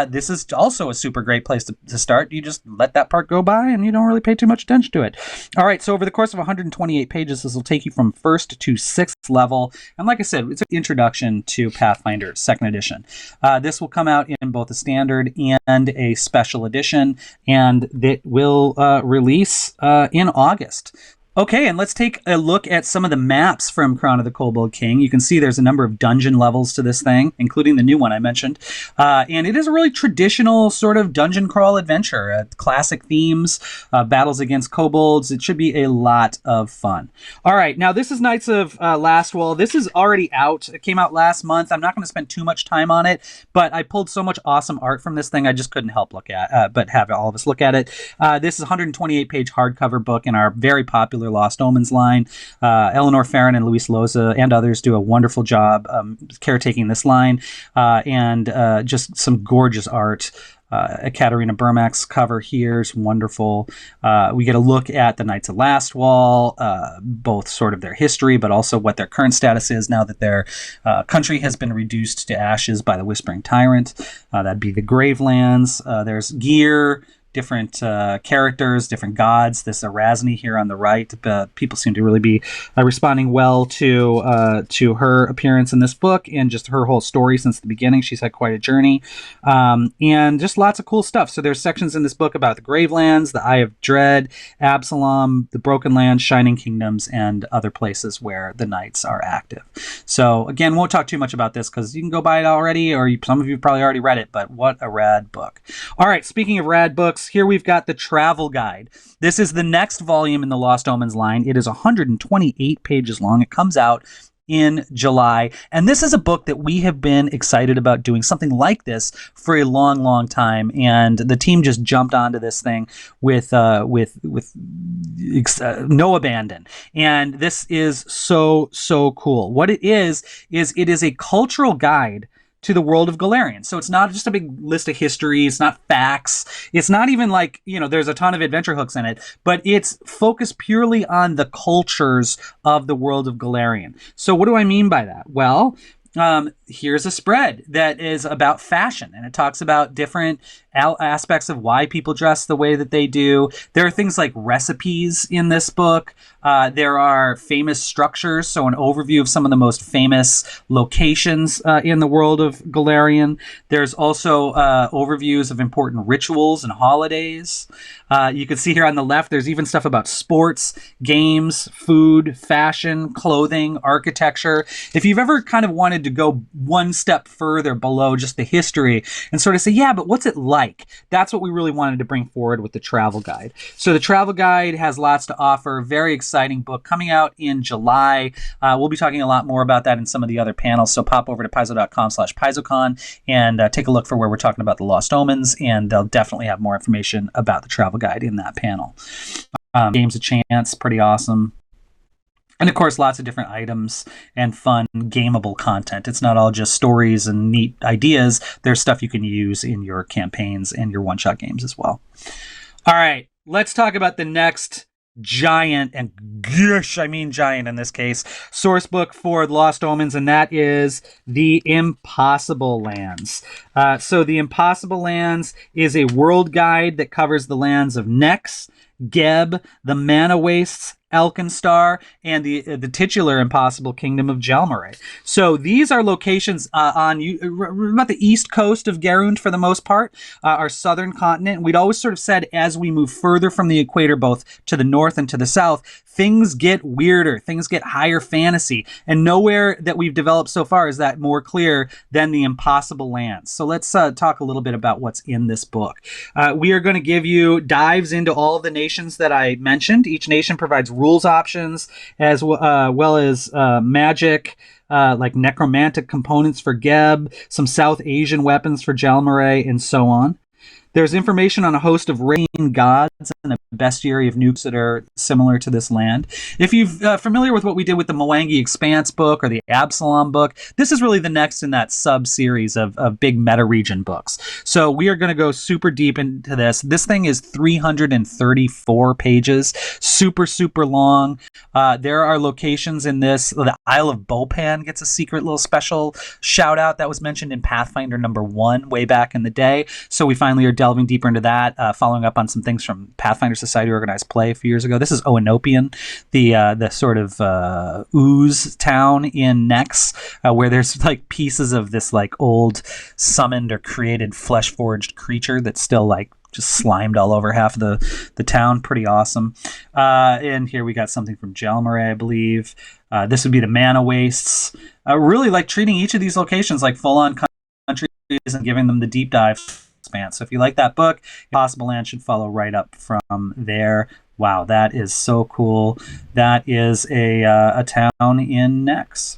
this is also a super great place to start. You just let that part go by and you don't really pay too much attention to it. All right, so over the course of 128 pages, this will take you from 1st to 6th level. And like I said, it's an introduction to Pathfinder 2nd Edition. This will come out in both a standard and a special edition, and it will release in August. Okay, and let's take a look at some of the maps from Crown of the Kobold King. You can see there's a number of dungeon levels to this thing, including the new one I mentioned. And it is a really traditional sort of dungeon crawl adventure. Classic themes, battles against kobolds. It should be a lot of fun. All right, now this is Knights of Lastwall. This is already out. It came out last month. I'm not going to spend too much time on it, but I pulled so much awesome art from this thing I just couldn't help but have all of us look at it. This is a 128-page hardcover book in our very popular Lost Omens line. Eleanor Farron and Luis Loza and others do a wonderful job caretaking this line, and just some gorgeous art. Katerina Burmak's cover here is wonderful. We get a look at the Knights of Lastwall, both sort of their history, but also what their current status is now that their country has been reduced to ashes by the Whispering Tyrant. That'd be the Gravelands. There's gear, different characters, different gods. This Erasne here on the right. People seem to really be responding well to her appearance in this book and just her whole story since the beginning. She's had quite a journey, and just lots of cool stuff. So there's sections in this book about the Gravelands, the Eye of Dread, Absalom, the Broken Lands, Shining Kingdoms, and other places where the knights are active. So again, won't talk too much about this because you can go buy it already, or some of you probably already read it, but what a rad book. All right, speaking of rad books, here we've got the Travel Guide. This is the next volume in the Lost Omens line. It is 128 pages long. It comes out in July. And this is a book that we have been excited about doing something like this for a long, long time. And the team just jumped onto this thing with no abandon. And this is so, so cool. What it is it is a cultural guide to the world of Golarion. So it's not just a big list of history. It's not facts. It's not even like, there's a ton of adventure hooks in it, but it's focused purely on the cultures of the world of Golarion. So what do I mean by that? Well, here's a spread that is about fashion, and it talks about different aspects of why people dress the way that they do. There are things like recipes in this book. There are famous structures, so an overview of some of the most famous locations in the world of Golarion. There's also overviews of important rituals and holidays. You can see here on the left, there's even stuff about sports, games, food, fashion, clothing, architecture. If you've ever kind of wanted to go one step further below just the history and sort of say, yeah, but what's it like? That's what we really wanted to bring forward with the travel guide. So the travel guide has lots to offer. Very exciting book coming out in July. We'll be talking a lot more about that in some of the other panels. So pop over to paizo.com/PaizoCon and take a look for where we're talking about the Lost Omens, and they'll definitely have more information about the travel guide in that panel. Games of Chance, pretty awesome. And of course, lots of different items and fun, gameable content. It's not all just stories and neat ideas. There's stuff you can use in your campaigns and your one-shot games as well. All right, let's talk about the next giant, and gosh, I mean giant in this case, source book for Lost Omens, and that is The Impossible Lands. So The Impossible Lands is a world guide that covers the lands of Nex, Geb, the Mana Wastes, Elkinstar, and the titular impossible kingdom of Jalmaray. So these are locations on about the east coast of Garund for the most part, our southern continent. We'd always sort of said as we move further from the equator, both to the north and to the south, things get weirder, things get higher fantasy, and nowhere that we've developed so far is that more clear than the Impossible Lands. So let's talk a little bit about what's in this book. We are going to give you dives into all of the nations that I mentioned. Each nation provides rules options as well as magic, like necromantic components for Geb, some South Asian weapons for Jalmaray, and so on. There's information on a host of rain gods and a bestiary of nukes that are similar to this land. If you're familiar with what we did with the Mwangi Expanse book or the Absalom book, this is really the next in that sub-series of big meta-region books. So we are going to go super deep into this. This thing is 334 pages, super, super long. There are locations in this. The Isle of Bopan gets a secret little special shout-out that was mentioned in Pathfinder #1 way back in the day. So we finally are delving deeper into that, following up on some things from Pathfinder Society Organized Play a few years ago. This is Oenopian, the sort of ooze town in Nex, where there's like pieces of this like old summoned or created flesh forged creature that's still like just slimed all over half of the town. Pretty awesome. And here we got something from Jalmaray, I believe. This would be the Mana Wastes. Really like treating each of these locations like full-on countries and giving them the deep dive. So if you like that book, Impossible Land should follow right up from there. Wow, that is so cool. That is a town in Nex.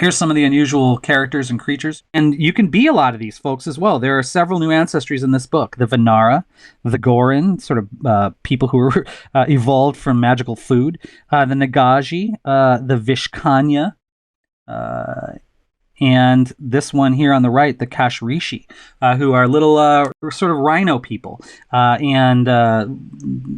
Here's some of the unusual characters and creatures. And you can be a lot of these folks as well. There are several new ancestries in this book. The Vanara, the Gorin, sort of people who were evolved from magical food. The Nagaji, the Vishkanya, and this one here on the right, the Kashrishi, who are little sort of rhino people. And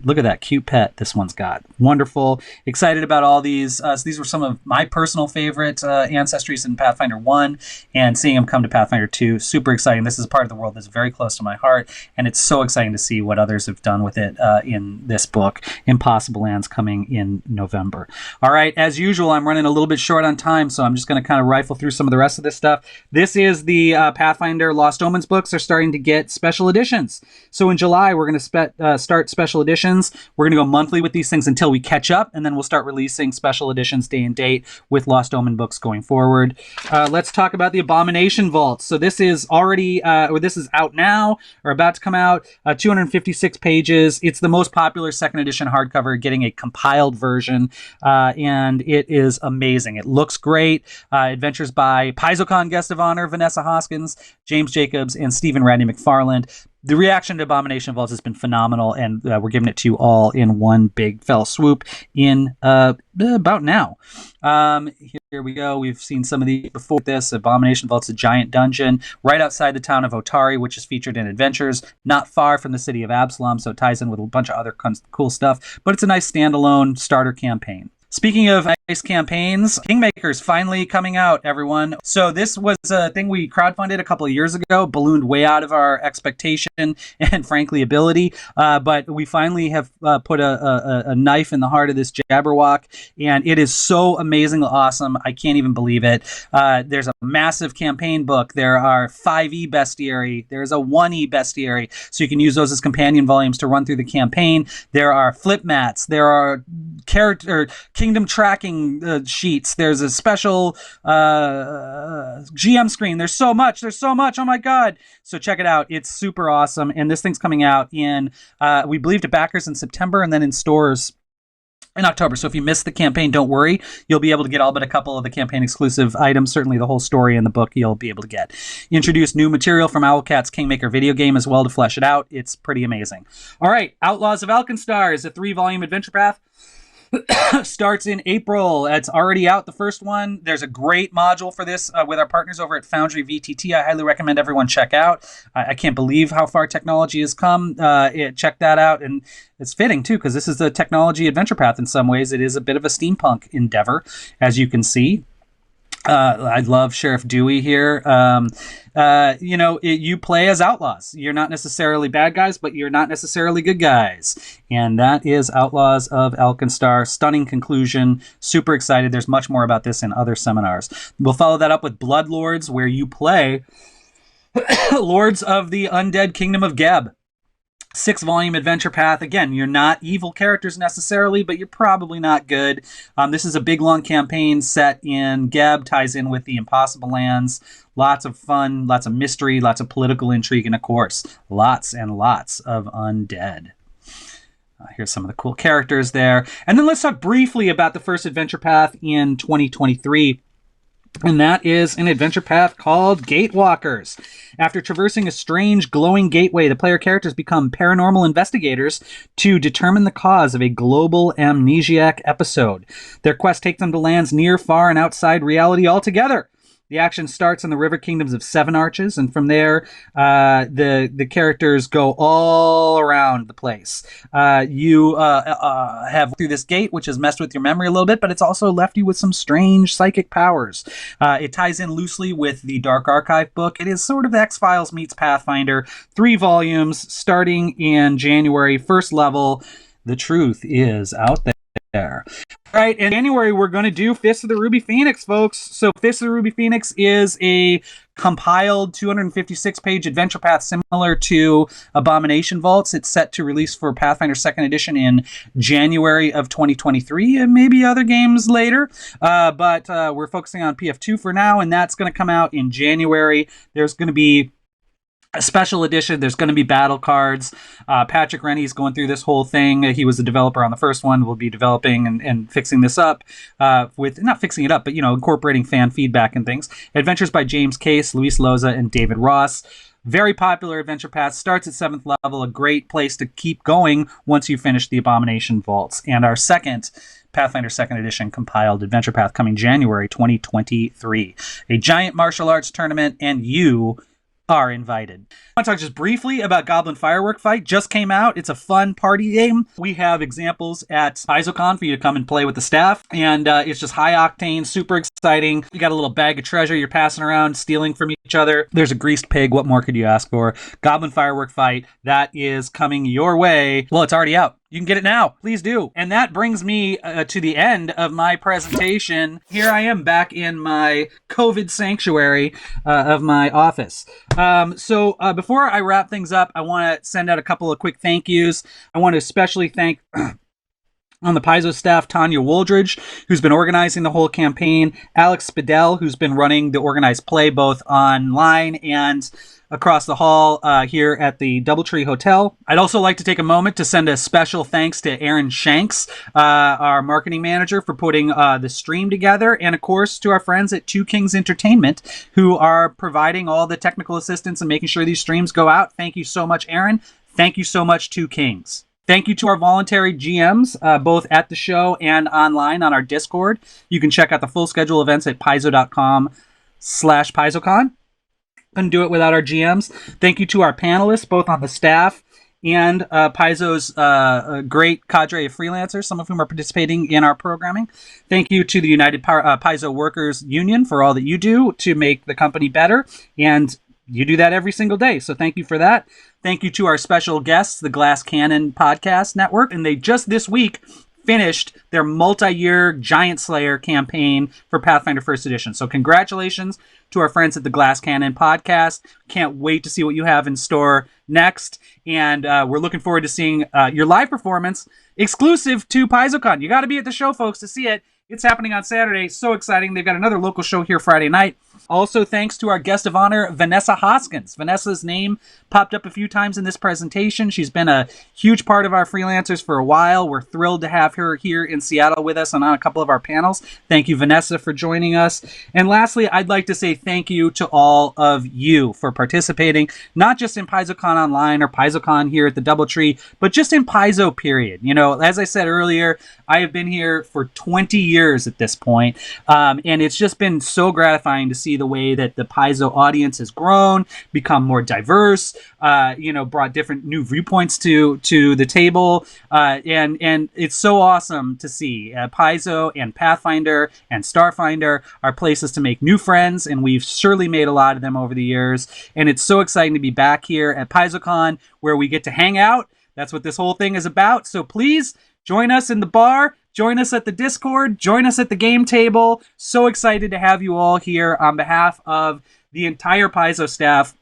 look at that cute pet this one's got. Wonderful. Excited about all these. So these were some of my personal favorite ancestries in Pathfinder 1, and seeing them come to Pathfinder 2, super exciting. This is a part of the world that's very close to my heart, and it's so exciting to see what others have done with it in this book, Impossible Lands, coming in November. All right, as usual, I'm running a little bit short on time, so I'm just going to kind of rifle through some of the rest of this stuff. This is the Pathfinder Lost Omens books are starting to get special editions. So in July, we're going to start special editions. We're going to go monthly with these things until we catch up, and then we'll start releasing special editions day and date with Lost Omen books going forward. Let's talk about the Abomination Vault. So this is already, or this is out now, or about to come out, 256 pages. It's the most popular second edition hardcover, getting a compiled version, and it is amazing. It looks great. Adventures by PaizoCon guest of honor Vanessa Hoskins, James Jacobs, and Stephen Radney McFarland. The reaction to Abomination Vaults has been phenomenal, and we're giving it to you all in one big fell swoop in about now. Here we go. We've seen some of the before this. Abomination Vault's a giant dungeon right outside the town of Otari, which is featured in Adventures, not far from the city of Absalom, so it ties in with a bunch of other cool stuff, but it's a nice standalone starter campaign. Speaking of nice campaigns, Kingmaker's finally coming out, everyone. So this was a thing we crowdfunded a couple of years ago, ballooned way out of our expectation and frankly ability. But we finally have put a knife in the heart of this Jabberwock, and it is so amazingly awesome. I can't even believe it. There's a massive campaign book. There are 5e bestiary. There's a 1e bestiary, so you can use those as companion volumes to run through the campaign. There are flip mats. There are kingdom tracking sheets. There's a special GM screen. There's so much. Oh my God. So check it out. It's super awesome. And this thing's coming out in, we believe, to backers in September and then in stores in October. So if you missed the campaign, don't worry. You'll be able to get all but a couple of the campaign exclusive items. Certainly the whole story in the book you'll be able to get. Introduce new material from Owlcat's Kingmaker video game as well to flesh it out. It's pretty amazing. All right, Outlaws of Alkenstar is a 3-volume adventure path. Starts in April. It's already out, the first one. There's a great module for this with our partners over at Foundry VTT. I highly recommend everyone check out. I can't believe how far technology has come. Check that out. And it's fitting, too, because this is a technology adventure path in some ways. It is a bit of a steampunk endeavor, as you can see. I love Sheriff Dewey here. You play as outlaws. You're not necessarily bad guys, but you're not necessarily good guys. And that is Outlaws of Alkenstar. Stunning conclusion. Super excited. There's much more about this in other seminars. We'll follow that up with Bloodlords, where you play Lords of the Undead Kingdom of Geb. 6-volume adventure path. Again, you're not evil characters necessarily, but you're probably not good. This is a big, long campaign set in Geb, ties in with the Impossible Lands. Lots of fun, lots of mystery, lots of political intrigue, and of course, lots and lots of undead. Here's some of the cool characters there. And then let's talk briefly about the first adventure path in 2023. And that is an adventure path called Gatewalkers. After traversing a strange glowing gateway, the player characters become paranormal investigators to determine the cause of a global amnesiac episode. Their quest takes them to lands near, far, and outside reality altogether. The action starts in the river kingdoms of Seven Arches, and from there, the characters go all around the place. You have through this gate, which has messed with your memory a little bit, but it's also left you with some strange psychic powers. It ties in loosely with the Dark Archive book. It is sort of X-Files meets Pathfinder. 3 volumes, starting in January, first level. The truth is out there. All right, in January, we're going to do Fist of the Ruby Phoenix, folks. So Fist of the Ruby Phoenix is a compiled 256-page adventure path similar to Abomination Vaults. It's set to release for Pathfinder 2nd Edition in January of 2023, and maybe other games later. But we're focusing on PF2 for now, and that's going to come out in January. There's going to be a special edition. There's going to be battle cards. Patrick Rennie's going through this whole thing. He was the developer on the first one. We'll be developing and fixing this up with, not fixing it up, but, incorporating fan feedback and things. Adventures by James Case, Luis Loza, and David Ross. Very popular adventure path. Starts at 7th level. A great place to keep going once you finish the Abomination Vaults. And our second Pathfinder 2nd Edition compiled adventure path coming January 2023. A giant martial arts tournament, and you are invited. I want to talk just briefly about Goblin Firework Fight. Just came out. It's a fun party game. We have examples at PaizoCon for you to come and play with the staff. And it's just high octane, super exciting. You got a little bag of treasure you're passing around, stealing from each other. There's a greased pig. What more could you ask for? Goblin Firework Fight. That is coming your way. Well, it's already out. You can get it now. Please do. And that brings me to the end of my presentation. Here I am back in my COVID sanctuary of my office. So before I wrap things up, I want to send out a couple of quick thank yous. I want to especially thank on the Paizo staff, Tanya Wooldridge, who's been organizing the whole campaign, Alex Spidell, who's been running the organized play both online and across the hall here at the Doubletree Hotel. I'd also like to take a moment to send a special thanks to Aaron Shanks, our marketing manager, for putting the stream together, and of course to our friends at Two Kings Entertainment, who are providing all the technical assistance and making sure these streams go out. Thank you so much, Aaron. Thank you so much, Two Kings. Thank you to our voluntary GMs, both at the show and online on our Discord. You can check out the full schedule of events at paizo.com/PaizoCon. Couldn't do it without our GMs. Thank you to our panelists, both on the staff and Paizo's great cadre of freelancers, some of whom are participating in our programming. Thank you to the United Paizo Workers Union for all that you do to make the company better. And you do that every single day. So thank you for that. Thank you to our special guests, the Glass Cannon Podcast Network. And they just this week finished their multi-year Giant Slayer campaign for Pathfinder First Edition. So congratulations to our friends at the Glass Cannon podcast. Can't wait to see what you have in store next. And we're looking forward to seeing your live performance exclusive to PaizoCon. You got to be at the show, folks, to see it. It's happening on Saturday. So exciting. They've got another local show here Friday night. Also, thanks to our guest of honor, Vanessa Hoskins. Vanessa's name popped up a few times in this presentation. She's been a huge part of our freelancers for a while. We're thrilled to have her here in Seattle with us and on a couple of our panels. Thank you, Vanessa, for joining us. And lastly, I'd like to say thank you to all of you for participating, not just in PaizoCon Online or PaizoCon here at the Doubletree, but just in Paizo, period. You know, as I said earlier, I have been here for 20 years at this point, and it's just been so gratifying to see the way that the Paizo audience has grown, become more diverse, brought different new viewpoints to the table, and it's so awesome to see. Paizo and Pathfinder and Starfinder are places to make new friends, and we've surely made a lot of them over the years, and it's so exciting to be back here at PaizoCon, where we get to hang out. That's what this whole thing is about, so please join us in the bar. Join us at the Discord. Join us at the game table. So excited to have you all here on behalf of the entire Paizo staff.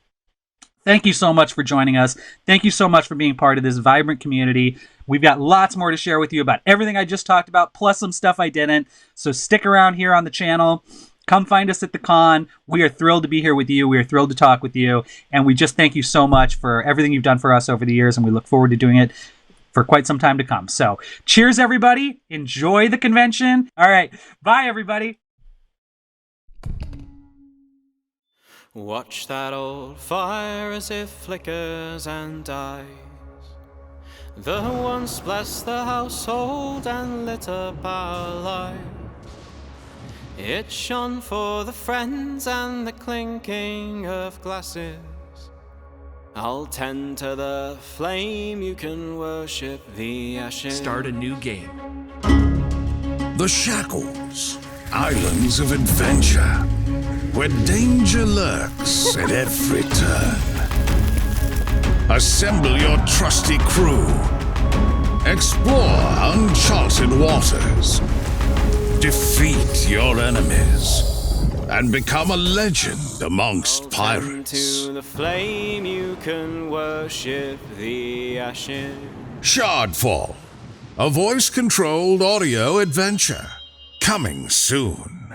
Thank you so much for joining us. Thank you so much for being part of this vibrant community. We've got lots more to share with you about everything I just talked about, plus some stuff I didn't. So stick around here on the channel. Come find us at the con. We are thrilled to be here with you. We are thrilled to talk with you. And we just thank you so much for everything you've done for us over the years, and we look forward to doing it for quite some time to come. So cheers, everybody. Enjoy the convention. All right. Bye, everybody. Watch that old fire as it flickers and dies. The once blessed the household and lit up our life. It shone for the friends and the clinking of glasses. I'll tend to the flame, you can worship the ashes. Start a new game. The Shackles, islands of adventure, where danger lurks at every turn. Assemble your trusty crew. Explore uncharted waters. Defeat your enemies. And become a legend amongst pirates. To the flame, you can worship the ashes. Shardfall, a voice-controlled audio adventure. Coming soon.